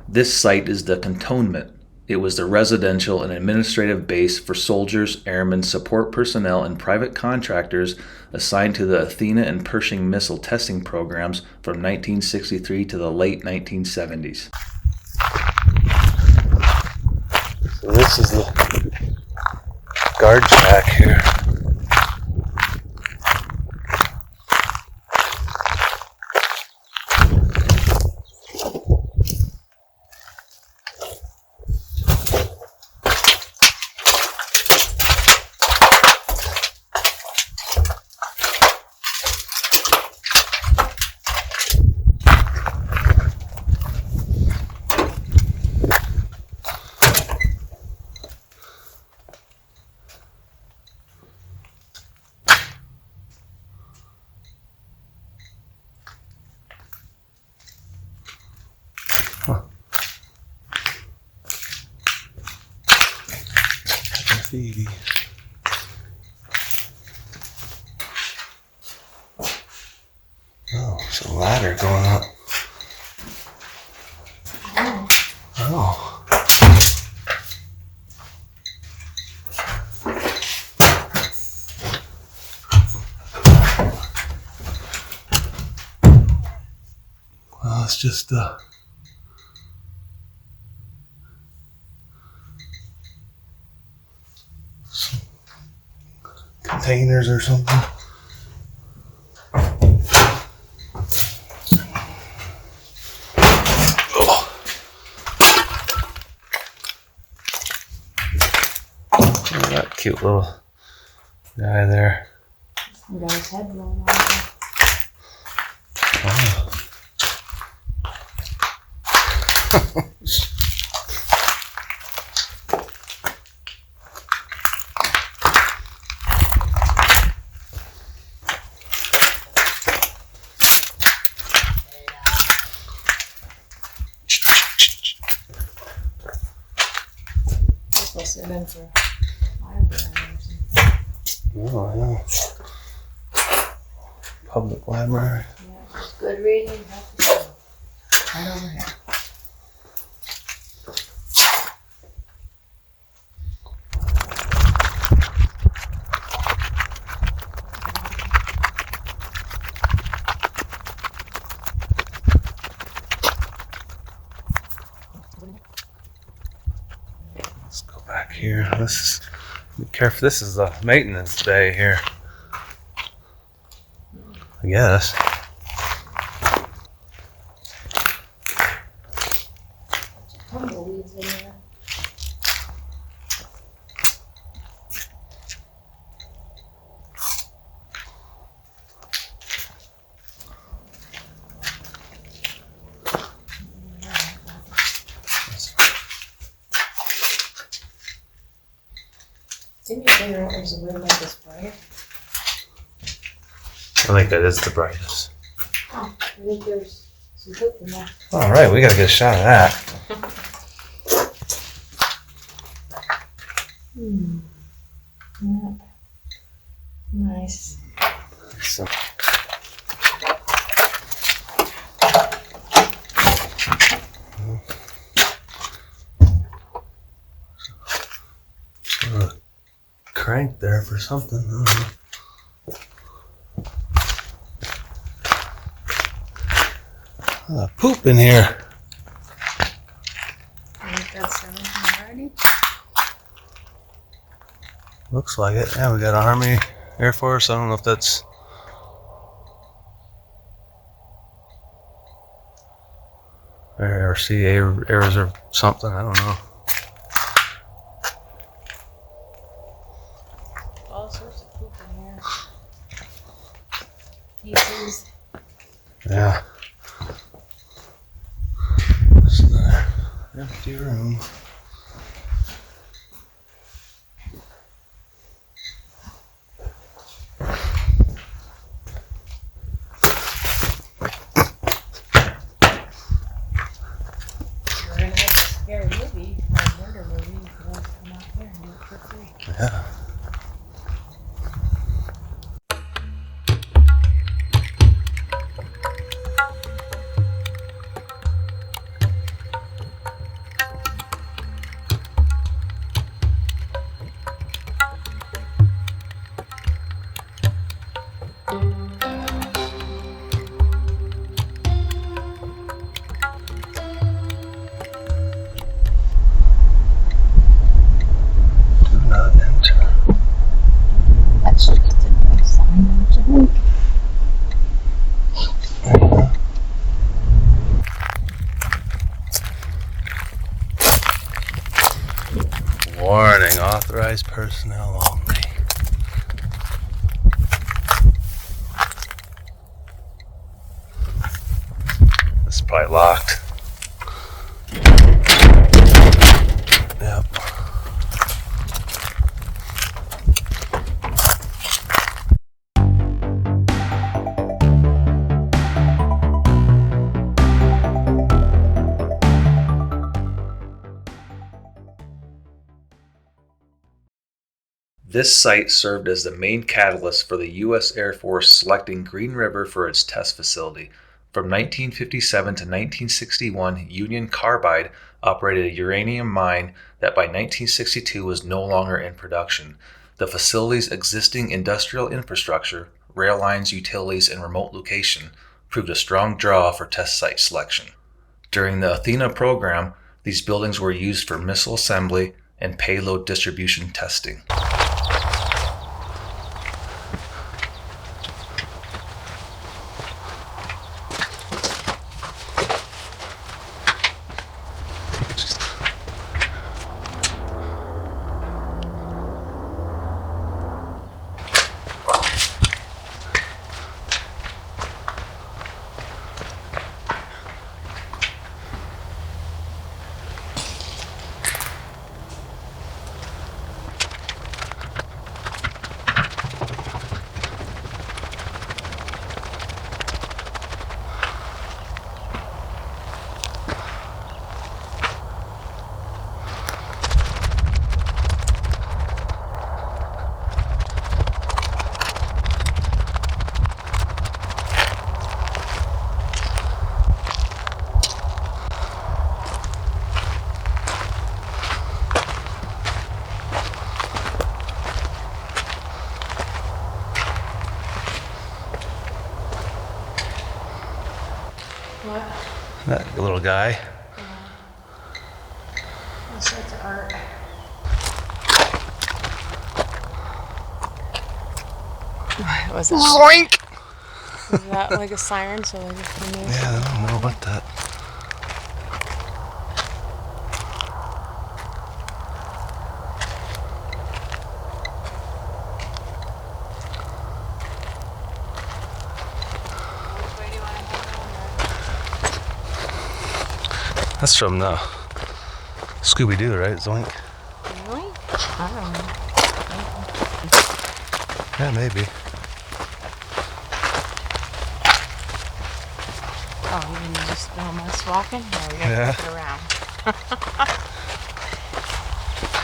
This site is the Cantonment. It was the residential and administrative base for soldiers, airmen, support personnel, and private contractors assigned to the Athena and Pershing missile testing programs from 1963 to the late 1970s. So this is the guard jack here. Graffiti. Oh, there's a ladder going up. Oh. Well, it's just some containers or something. That cute little guy there. Some guy's head blown off. Oh. This must have been for library or something. Oh, yeah. Public library. Yeah, just good reading. Right over here. Let's go back here. This is, be careful. This is the maintenance bay here, I guess. Tumbleweeds in there. Didn't you figure out there's a room like this bright? I think that is the brightest. Oh, I think there's some poop in there. All right, we gotta get a shot of that. Yep. Nice. So, crank there for something. I don't know. Poop in here. I think that's everything already. Looks like it. Yeah, we got Army, Air Force. I don't know if that's RCA errors or something. I don't know. All sorts of poop in here. Pieces. Yeah. This is the empty room. We're gonna make a scary movie, or a murder movie, if you want to come out here and do it for free. Yeah. Admitting authorized personnel only. This is probably locked. Yep. This site served as the main catalyst for the U.S. Air Force selecting Green River for its test facility. From 1957 to 1961, Union Carbide operated a uranium mine that by 1962 was no longer in production. The facility's existing industrial infrastructure, rail lines, utilities, and remote location proved a strong draw for test site selection. During the Athena program, these buildings were used for missile assembly and payload distribution testing. What? That little guy. All sorts of art. What was that? Zoink! Was that like a siren? So like if the news. Yeah, I don't know about that. Which way do you want to go? That's from the Scooby-Doo, right? Zoink? Really? I don't know. Yeah, maybe. Oh, you mean just almost walking? No, we gotta Yeah. flip it around.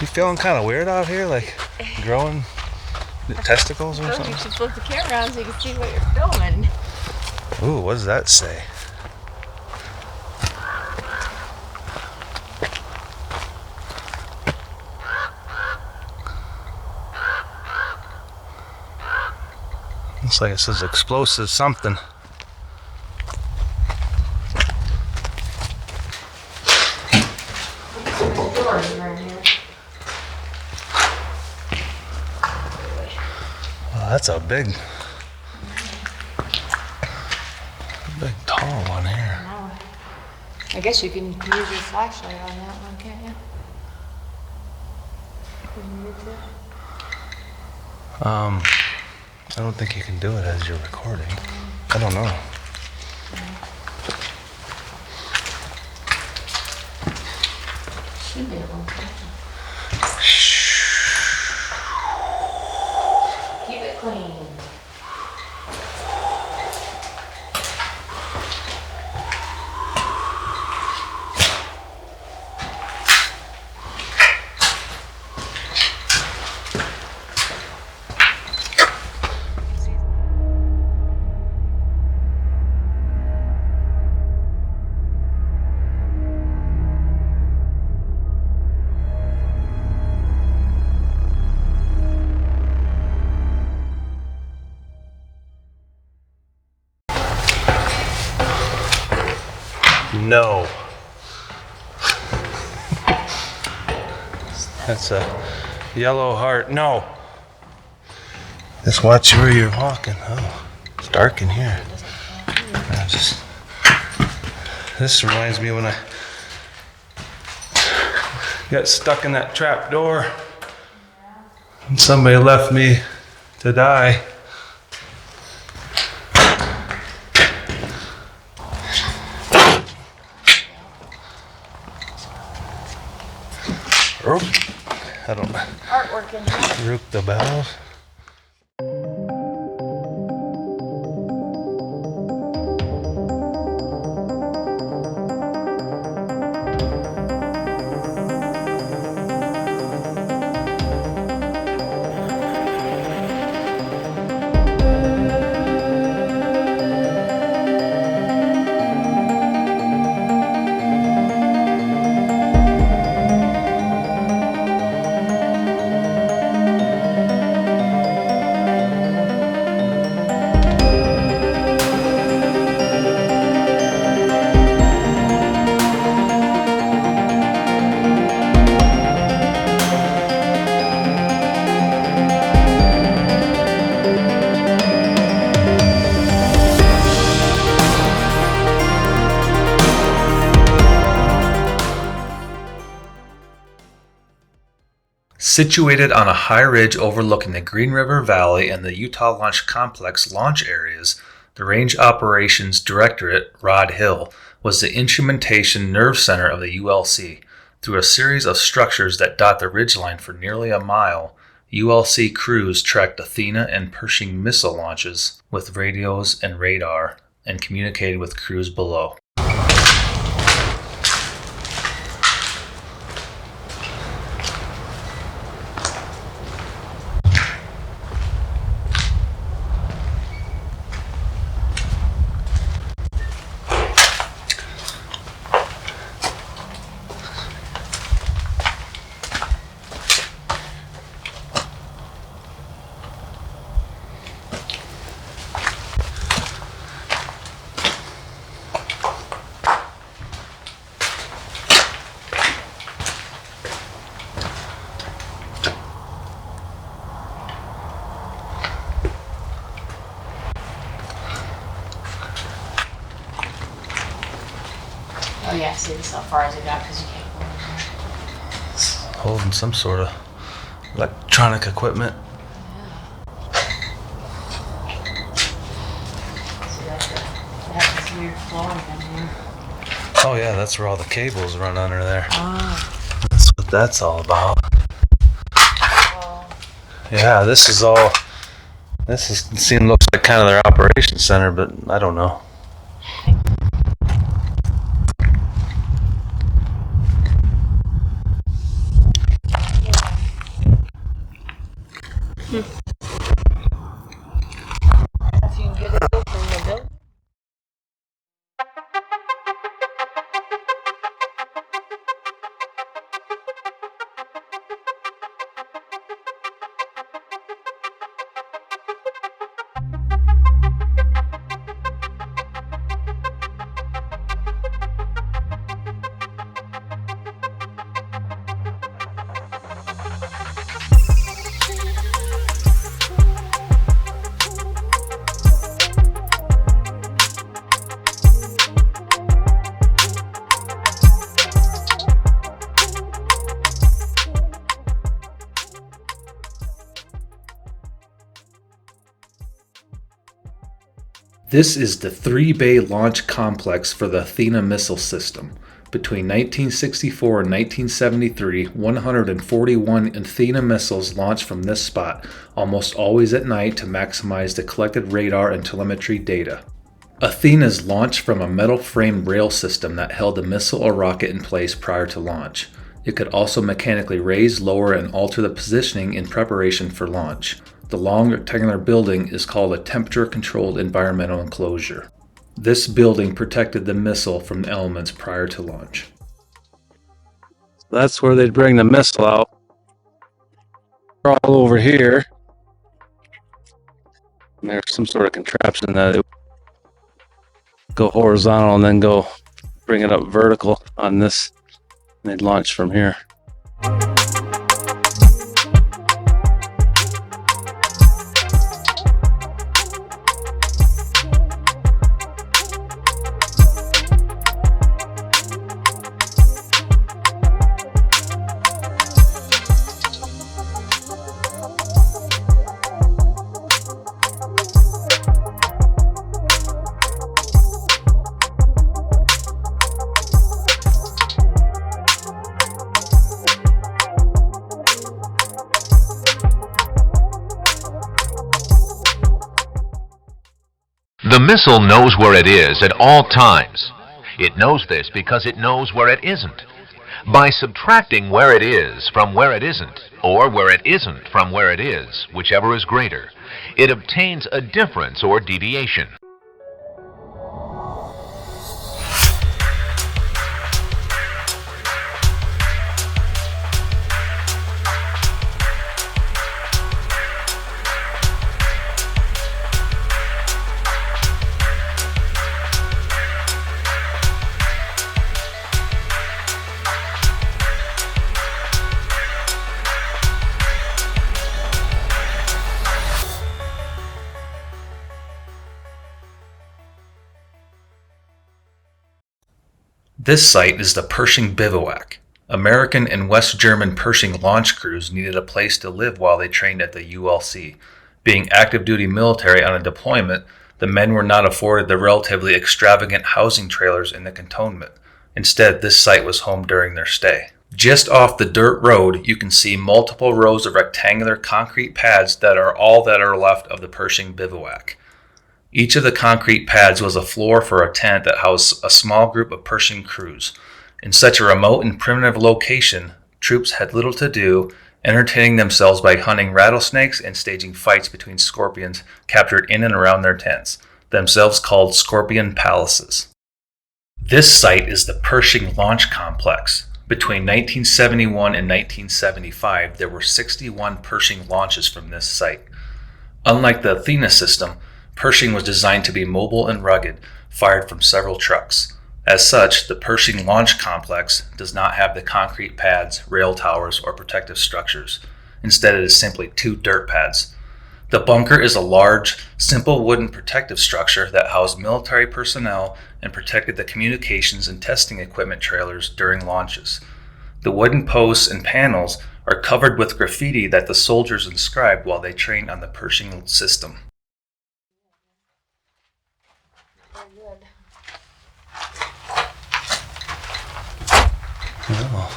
You feeling kind of weird out here? Like growing testicles or You something? should flip the camera around so you can see what you're filming. Ooh, what does that say? Looks like it says explosive something. Doors around here. Oh, that's a big tall one here. No. I guess you can use your flashlight on that one, can't you? Can you use it? I don't think you can do it as you're recording. I don't know. Should be able to. Keep it clean. No. That's a yellow heart. No. Just watch where you're walking. Oh, it's dark in here. This reminds me when I got stuck in that trap door Somebody left me to die. I don't know. Artwork in here. Rook the bells. Situated on a high ridge overlooking the Green River Valley and the Utah Launch Complex launch areas, the Range Operations Directorate, Rod Hill, was the instrumentation nerve center of the ULC. Through a series of structures that dot the ridgeline for nearly a mile, ULC crews tracked Athena and Pershing missile launches with radios and radar and communicated with crews below. Oh yeah, see this how far as it got because you can't go in there. It's holding some sort of electronic equipment. See that this weird flooring in here. Oh yeah, that's where all the cables run under there. Oh. That's what that's all about. Well, Yeah, this looks like kind of their operations center, but I don't know. if you can get it open the building. This is the three-bay launch complex for the Athena missile system. Between 1964 and 1973, 141 Athena missiles launched from this spot, almost always at night to maximize the collected radar and telemetry data. Athenas launched from a metal-framed rail system that held the missile or rocket in place prior to launch. It could also mechanically raise, lower, and alter the positioning in preparation for launch. The long rectangular building is called a temperature-controlled environmental enclosure. This building protected the missile from the elements prior to launch. That's where they'd bring the missile out. All over here. And there's some sort of contraption that it would go horizontal and then go bring it up vertical on this. And they'd launch from here. missile knows where it is at all times. It knows this because it knows where it isn't. By subtracting where it is from where it isn't, or where it isn't from where it is, whichever is greater, it obtains a difference or deviation. This site is the Pershing Bivouac. American and West German Pershing launch crews needed a place to live while they trained at the ULC. Being active duty military on a deployment, the men were not afforded the relatively extravagant housing trailers in the Cantonment. Instead, this site was home during their stay. Just off the dirt road, you can see multiple rows of rectangular concrete pads that are all that are left of the Pershing Bivouac. Each of the concrete pads was a floor for a tent that housed a small group of Pershing crews. In such a remote and primitive location, troops had little to do, entertaining themselves by hunting rattlesnakes and staging fights between scorpions captured in and around their tents, themselves called scorpion palaces. This site is the Pershing Launch Complex. Between 1971 and 1975, there were 61 Pershing launches from this site. Unlike the Athena system, Pershing was designed to be mobile and rugged, fired from several trucks. As such, the Pershing Launch Complex does not have the concrete pads, rail towers, or protective structures. Instead, it is simply 2 dirt pads. The bunker is a large, simple wooden protective structure that housed military personnel and protected the communications and testing equipment trailers during launches. The wooden posts and panels are covered with graffiti that the soldiers inscribed while they trained on the Pershing system. Oh.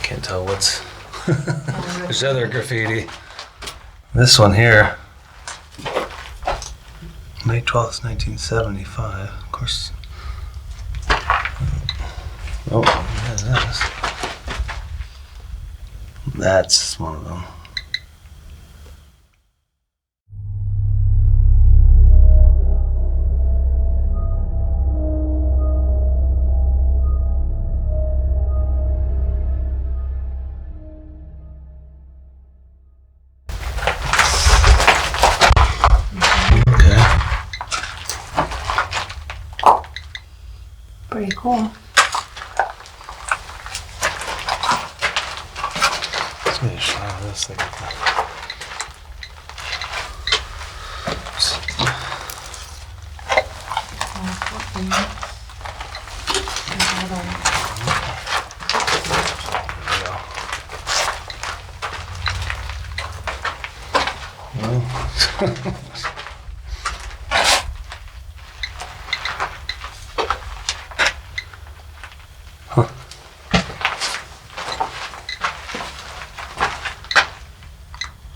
Can't tell what's... There's other graffiti. This one here. May 12th, 1975. Of course. Oh, what is this? That's one of them. Pretty cool. Let's get a shot of this thing.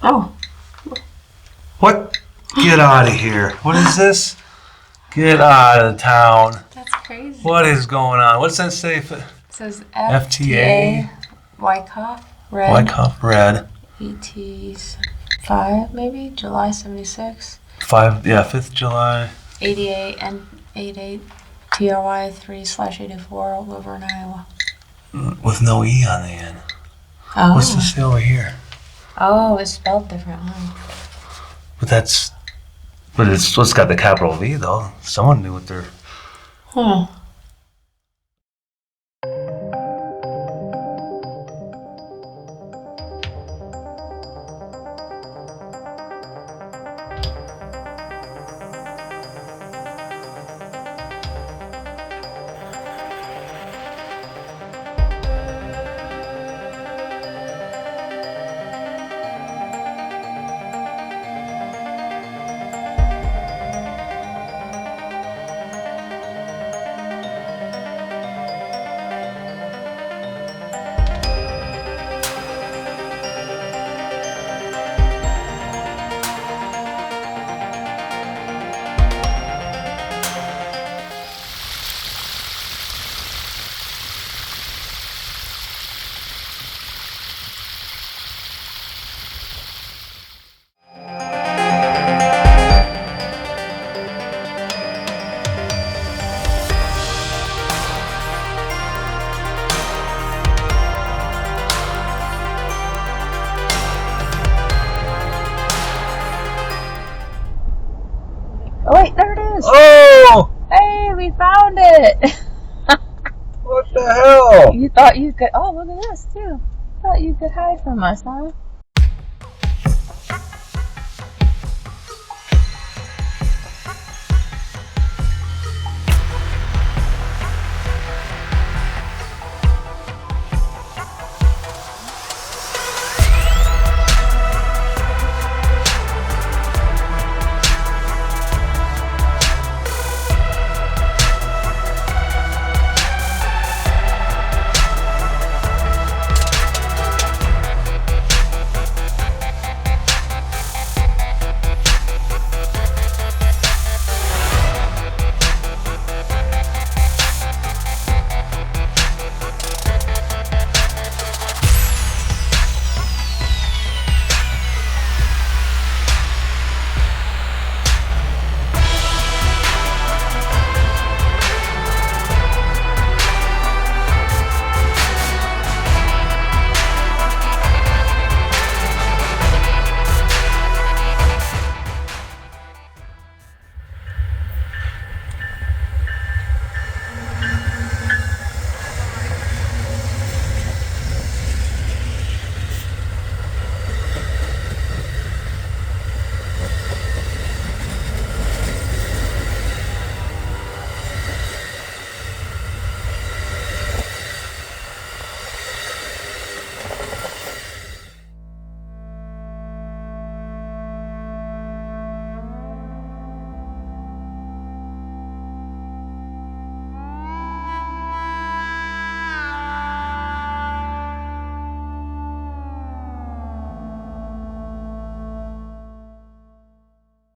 Oh, What? Get out of here. What is this? Get out of town. that's crazy. What is going on? What's that say? It says FTA. Wyckoff Red. Wyckoff Red. ET's 5 maybe? July 76. 5th July. 88 and 88 TRY 3/84 Woburn, Iowa. With no E on the end. Oh. What's this say over here? Oh, it's spelled different, huh? But it's got the capital V though. Someone knew what they're... Hmm. Oh wait, there it is. Oh! Hey, we found it. What the hell? You thought you could. Oh, look at this too. Thought you could hide from us, huh?